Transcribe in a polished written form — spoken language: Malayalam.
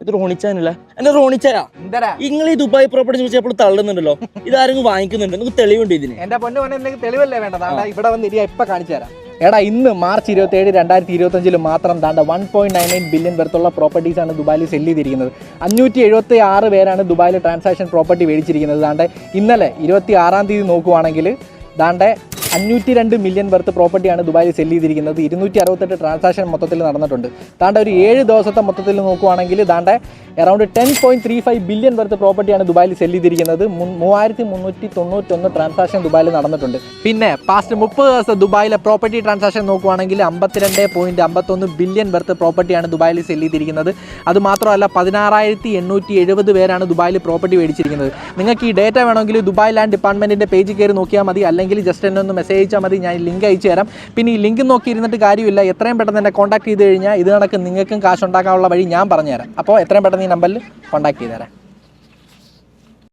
ഇത് റോണിച്ചാനല്ല എന്നെ റോണിച്ചായാ എന്താ നിങ്ങൾ ഈ ദുബായ് പ്രോപ്പർട്ടി ചോദിച്ചാൽ എപ്പോഴും തള്ളുന്നുണ്ടല്ലോ. ഇതാരെങ്കിലും വാങ്ങിക്കുന്നുണ്ട്? നിങ്ങൾക്ക് തെളിവുണ്ട് ഇതിന്? എന്റെ പൊന്നു പോലെ എന്തെങ്കിലും തെളിവല്ലേ വേണ്ടത്? ഇവിടെ വന്ന് ഇരിയാ ഇപ്പൊ കാണിച്ചു തരാം. എടാ ഇന്ന് മാർച്ച് 27, 2025 മാത്രം താണ്ട 1.99 ബില്യൺ വർത്തുള്ള പ്രോപ്പർട്ടീസാണ് ദുബായിൽ സെല്ല് ചെയ്തിരിക്കുന്നത്. 576 പേരാണ് ദുബായിൽ ട്രാൻസാക്ഷൻ പ്രോപ്പർട്ടി മേടിച്ചിരിക്കുന്നത്. താണ്ടെ ഇന്നലെ 26-ാം തീയതി നോക്കുവാണെങ്കിൽ താണ്ടെ 502 മില്യൺ വർത്ത് പ്രോപ്പർട്ടിയാണ് ദുബായിൽ സെല്ല് ചെയ്തിരിക്കുന്നത്. 268 ട്രാൻസാക്ഷൻ മൊത്തത്തിൽ നടന്നിട്ടുണ്ട്. താണ്ടെ ഒരു 7 ദിവസത്തെ മൊത്തത്തിൽ നോക്കുവാണെങ്കിൽ താണ്ടെ അറൗണ്ട് 10.35 ബില്യൺ വർത്ത് പ്രോപ്പർട്ടിയാണ് ദുബായിൽ സെല്ല് ചെയ്തിരിക്കുന്നത്. 3391 ട്രാൻസാക്ഷൻ ദുബായിൽ നടന്നിട്ടുണ്ട്. പിന്നെ പാസ്റ്റ് 30 ദിവസം ദുബായിലെ പ്രോപ്പർട്ടി ട്രാൻസാക്ഷൻ നോക്കുവാണെങ്കിൽ 52.51 ബില്യൺ വർത്ത് പ്രോപ്പർട്ടിയാണ് ദുബായിൽ സെല്ല് ചെയ്തിരിക്കുന്നത്. അതുമാത്രമല്ല 16,870 പേരാണ് ദുബായിൽ പ്രോപ്പർട്ടി മേടിച്ചിരിക്കുന്നത്. നിങ്ങൾക്ക് ഈ ഡേറ്റ വേണമെങ്കിൽ ദുബായ് ലാൻഡ് ഡിപ്പാർട്ട്മെൻറ്റിൻ്റെ പേജിൽ കയറി നോക്കിയാൽ മതി, അല്ലെങ്കിൽ ജസ്റ്റ് എന്നെ ഒന്ന് മെസ്സേജ് അയച്ചാൽ മതി. ഞാൻ ലിങ്ക് അയച്ചു തരാം. പിന്നെ ഈ ലിങ്ക് നോക്കിയിരുന്നിട്ട് കാര്യമില്ല, എത്രയും പെട്ടെന്ന് എന്നെ കോൺടാക്ട് ചെയ്ത് കഴിഞ്ഞാൽ ഇത് കണക്ക് നിങ്ങൾക്കും കാശ് ഉണ്ടാക്കാനുള്ള വഴി ഞാൻ പറഞ്ഞുതരാം. അപ്പോൾ എത്രയും പെട്ടെന്ന് ഈ നമ്പറിൽ കോൺടാക്ട് ചെയ്ത് തരാം.